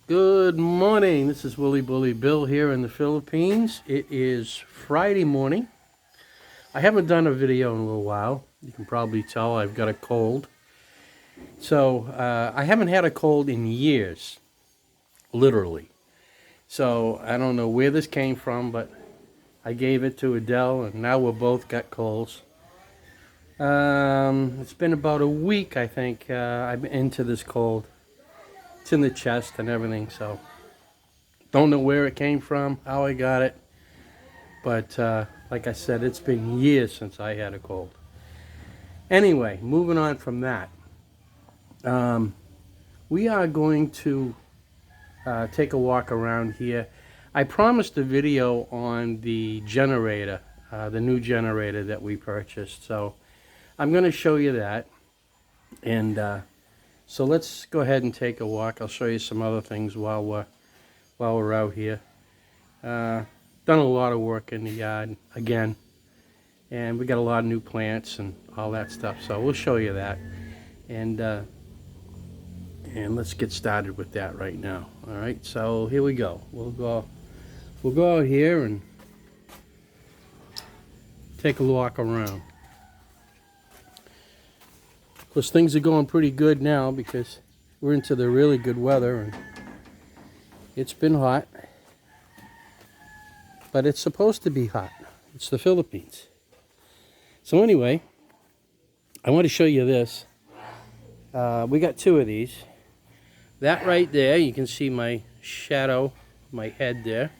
Good morning. This is Willy Bully Bill here in the Philippines. It is Friday morning. I haven't done a video in a little while. You can probably tell I've got a cold. So I haven't had a cold in years, literally. So I don't know where this came from, but I gave it to Adele, and now we're both got colds. It's been about a week, I think, I'm into this cold. It's in the chest and everything, so don't know where it came from, how I got it. But like I said, it's been years since I had a cold. Anyway, moving on from that. We are going to take a walk around here. I promised a video on the generator, the new generator that we purchased. So I'm going to show you that. And so let's go ahead and take a walk. I'll show you some other things while we're out here. Done a lot of work in the yard again. And we got a lot of new plants and all that stuff, so we'll show you that. And let's get started with that right now. All right, so here we go. We'll go out here and take a walk around. Of course, things are going pretty good now because we're into the really good weather, and it's been hot, but it's supposed to be hot. It's the Philippines. So anyway, I want to show you this. We got two of these. That right there, you can see my shadow, my head there.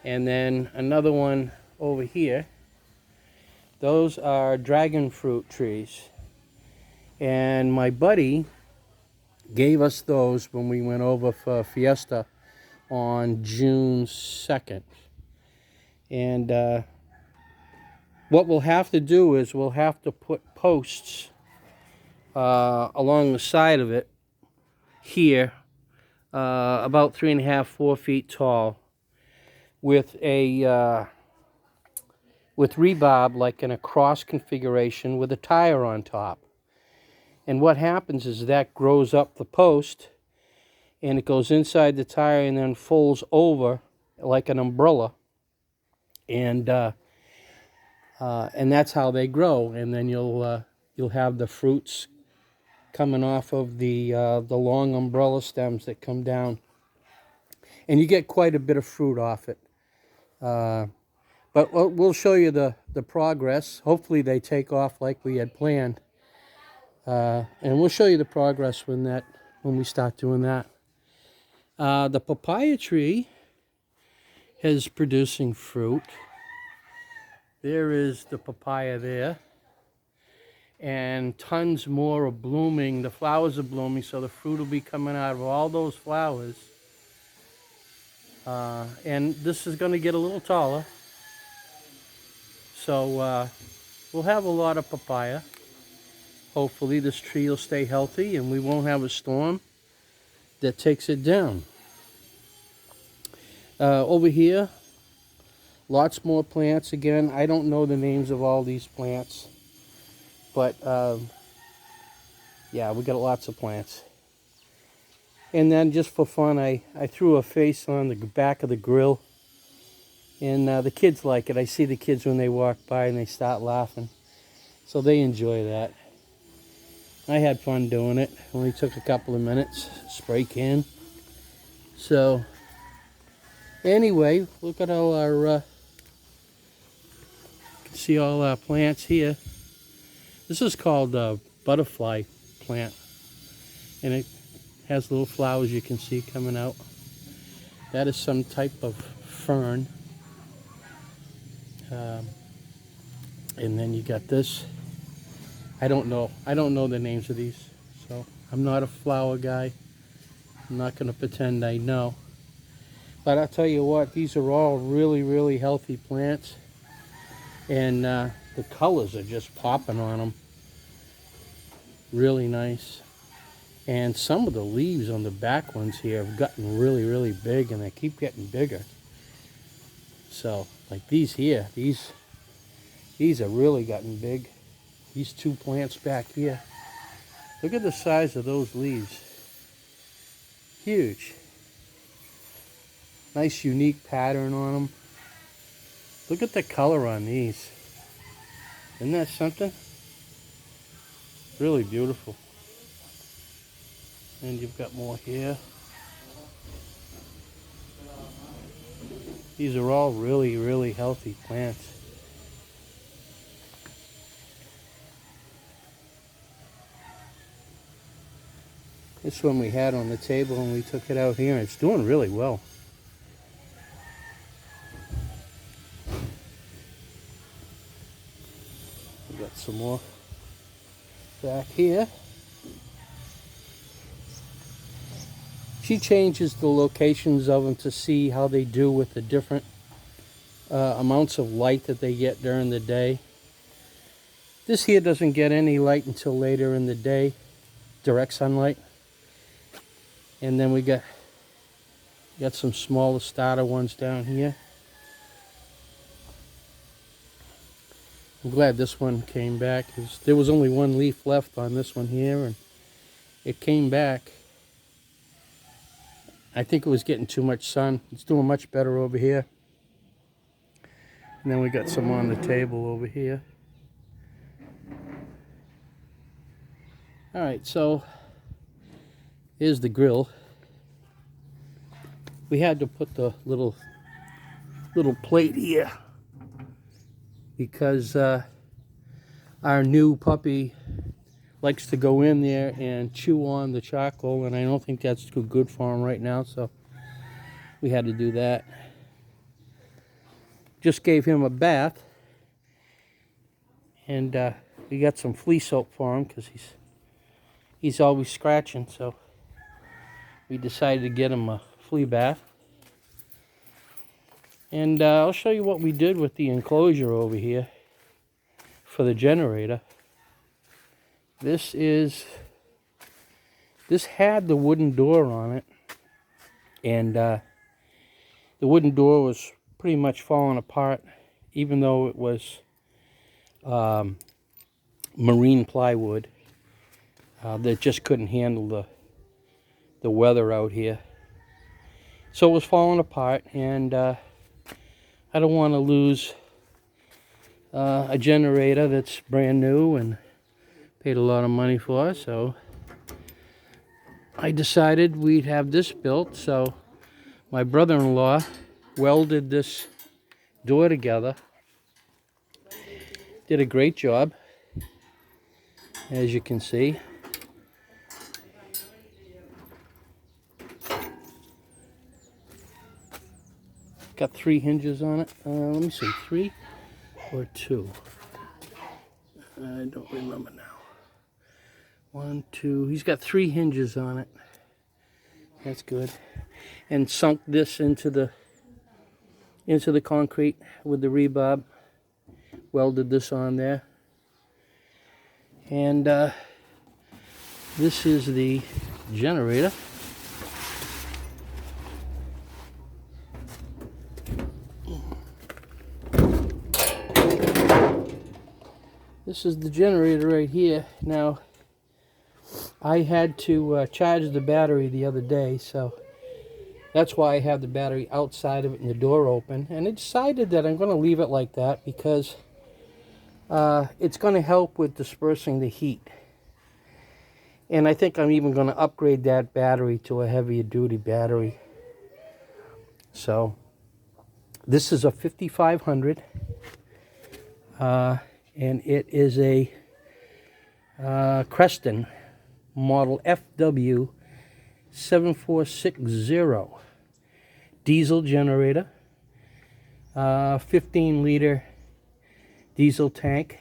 And then another one over here. Those are dragon fruit trees. And my buddy gave us those when we went over for Fiesta on June 2nd. And what we'll have to do is we'll have to put posts along the side of it here, about 3.5, 4 feet tall, with a with rebarb like in a cross configuration with a tire on top. And what happens is that grows up the post, and it goes inside the tire and then folds over like an umbrella. And that's how they grow. And then you'll have the fruits coming off of the long umbrella stems that come down, and you get quite a bit of fruit off it. But we'll show you the progress. Hopefully they take off like we had planned, and we'll show you the progress when we start doing that. The papaya tree is producing fruit. There is the papaya there. And tons more are blooming. The flowers are blooming, so the fruit will be coming out of all those flowers. And this is going to get a little taller. So we'll have a lot of papaya. Hopefully this tree will stay healthy and we won't have a storm that takes it down. Over here, lots more plants. Again, I don't know the names of all these plants. But, yeah, we got lots of plants. And then just for fun, I threw a face on the back of the grill. And the kids like it. I see the kids when they walk by and they start laughing. So they enjoy that. I had fun doing it. Only took a couple of minutes. Spray can. So, anyway, look at all our, you can see all our plants here. This is called a butterfly plant, and it has little flowers you can see coming out. That is some type of fern. And then you got this. I don't know the names of these, so I'm not a flower guy. I'm not going to pretend I know. But I'll tell you what, these are all really, really healthy plants. And the colors are just popping on them. Really nice. And some of the leaves on the back ones here have gotten really, really big, and they keep getting bigger. So, like these here, these have really gotten big. These two plants back here. Look at the size of those leaves. Huge. Nice unique pattern on them. Look at the color on these. Isn't that something? Really beautiful. And you've got more here. These are all really, really healthy plants. This one we had on the table and we took it out here, and it's doing really well. We got some more back here. She changes the locations of them to see how they do with the different amounts of light that they get during the day. This here doesn't get any light until later in the day, direct sunlight. And then we got some smaller starter ones down here. I'm glad this one came back, because there was only one leaf left on this one here, and it came back. I think it was getting too much sun. It's doing much better over here. And then we got some on the table over here. All right, so here's the grill. We had to put the little plate here because our new puppy likes to go in there and chew on the charcoal, and I don't think that's too good for him right now, so we had to do that. Just gave him a bath, and we got some flea soap for him because he's always scratching, so we decided to get him a flea bath. And I'll show you what we did with the enclosure over here for the generator. This had the wooden door on it, and the wooden door was pretty much falling apart, even though it was marine plywood that just couldn't handle the weather out here. So it was falling apart, and I don't want to lose a generator that's brand new and paid a lot of money for, so I decided we'd have this built. So my brother-in-law welded this door together. Did a great job, as you can see. Got 3 hinges on it. Let me see, 3 or 2? I don't remember now. 1, 2. He's got 3 hinges on it. That's good. And sunk this into the concrete with the rebar. Welded this on there. And this is the generator. This is the generator right here. Now, I had to charge the battery the other day, so that's why I have the battery outside of it and the door open. And I decided that I'm going to leave it like that because it's going to help with dispersing the heat. And I think I'm even going to upgrade that battery to a heavier duty battery. So, this is a 5500. And it is a Creston model FW 7460 diesel generator, 15-liter diesel tank,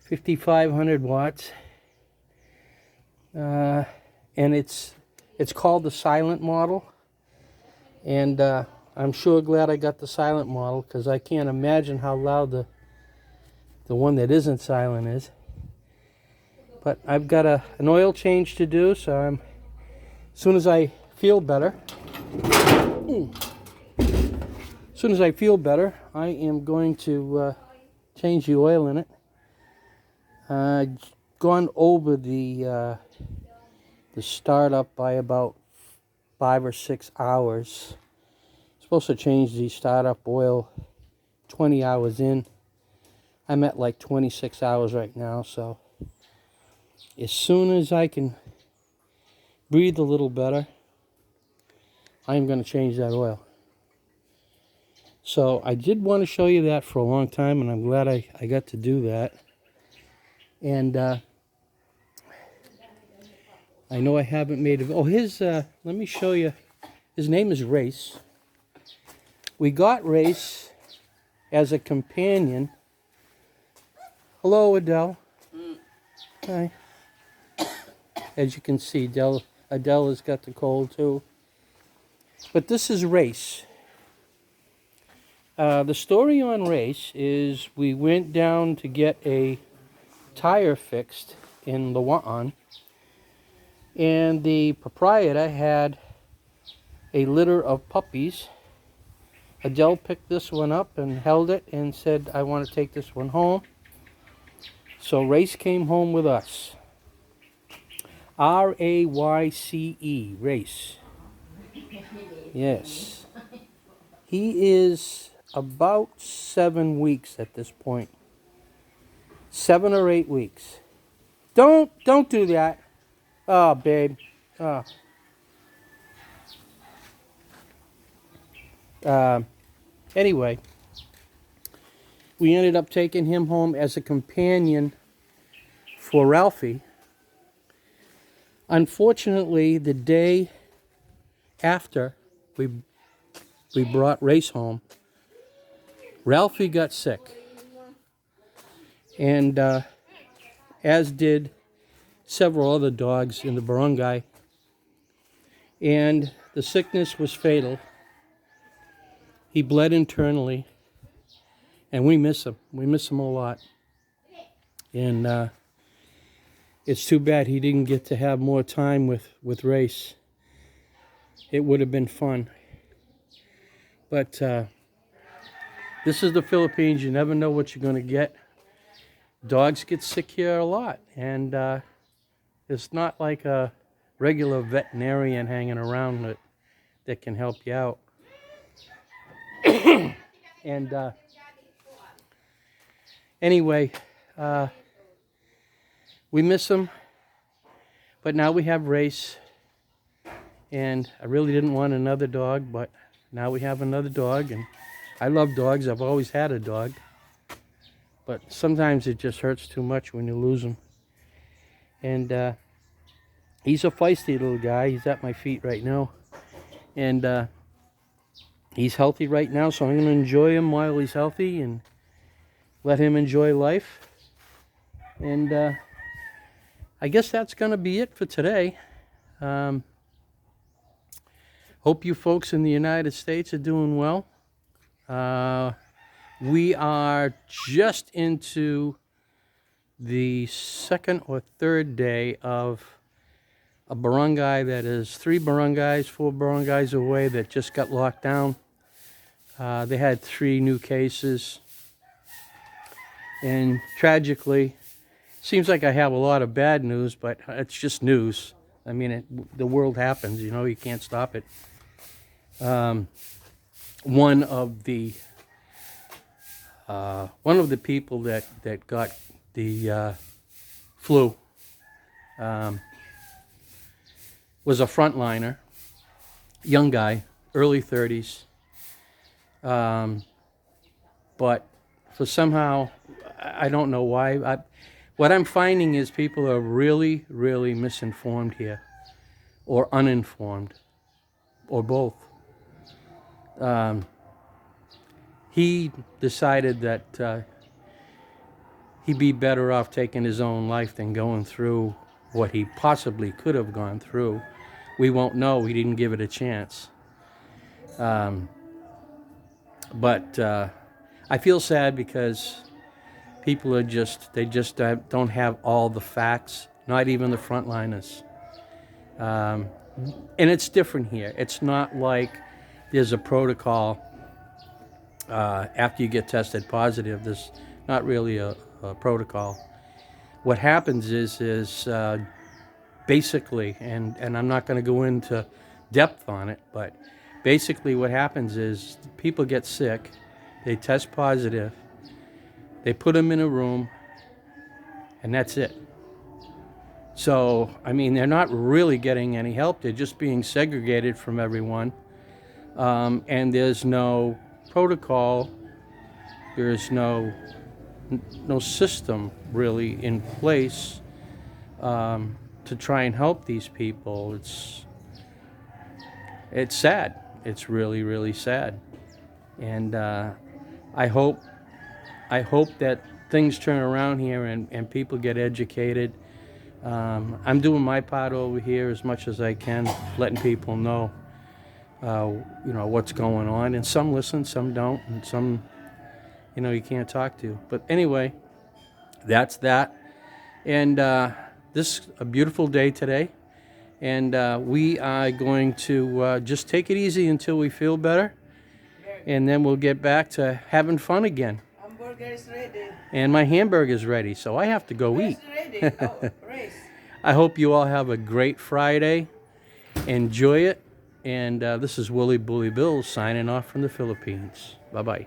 5500 watts, and it's called the silent model. And I'm sure glad I got the silent model, because I can't imagine how loud the one that isn't silent is. But I've got an oil change to do, so as soon as I feel better, I am going to change the oil in it. Gone over the startup by about 5 or 6 hours. Supposed to change the startup oil 20 hours in. I'm at like 26 hours right now, so as soon as I can breathe a little better, I'm going to change that oil. So I did want to show you that for a long time, and I'm glad I got to do that. And I know I haven't made it. Oh, let me show you. His name is Race. We got Race as a companion. Hello, Adele. Hi. As you can see, Adele has got the cold too. But this is Race. The story on Race is we went down to get a tire fixed in Lawan, and the proprietor had a litter of puppies. Adele picked this one up and held it and said, I want to take this one home. So Race came home with us. R-A-Y-C-E, Race. Yes. He is about 7 weeks at this point. 7 or 8 weeks. Don't do that. Oh, babe. Oh. Anyway, we ended up taking him home as a companion for Ralphie. Unfortunately, the day after we brought Race home, Ralphie got sick. And as did several other dogs in the barangay. And the sickness was fatal. He bled internally, and we miss him. We miss him a lot. And it's too bad he didn't get to have more time with Race. It would have been fun. But this is the Philippines. You never know what you're going to get. Dogs get sick here a lot, and it's not like a regular veterinarian hanging around that can help you out. And anyway, we miss him, but now we have Race, and I really didn't want another dog, but now we have another dog, and I love dogs. I've always had a dog, but sometimes it just hurts too much when you lose them. And he's a feisty little guy. He's at my feet right now, and he's healthy right now, so I'm going to enjoy him while he's healthy and let him enjoy life. And I guess that's going to be it for today. Hope you folks in the United States are doing well. We are just into the second or third day of a barangay that is 4 barangays away that just got locked down. They had 3 new cases. And tragically, seems like I have a lot of bad news, but it's just news. I mean, the world happens, you know, you can't stop it. One of the people that got the flu was a frontliner, young guy, early 30s. But for somehow, I don't know why. What I'm finding is people are really, really misinformed here, or uninformed, or both. He decided that he'd be better off taking his own life than going through what he possibly could have gone through. We won't know. We didn't give it a chance. But I feel sad because people are they just don't have all the facts, not even the frontliners. And it's different here. It's not like there's a protocol after you get tested positive. There's not really a protocol. What happens is basically, and I'm not going to go into depth on it, but basically what happens is people get sick, they test positive, they put them in a room, and that's it. So, I mean, they're not really getting any help. They're just being segregated from everyone. And there's no protocol. There's no system really in place to try and help these people. It's sad. It's really, really sad. And I hope that things turn around here and people get educated. I'm doing my part over here as much as I can, letting people know, what's going on. And some listen, some don't, and some, you can't talk to. But anyway, that's that. And this is a beautiful day today. And we are going to just take it easy until we feel better. And then we'll get back to having fun again. Hamburger is ready. And my hamburger's ready, so I have to go eat. Ready. Oh, race. I hope you all have a great Friday. Enjoy it. And this is Willie Bully Bill signing off from the Philippines. Bye-bye.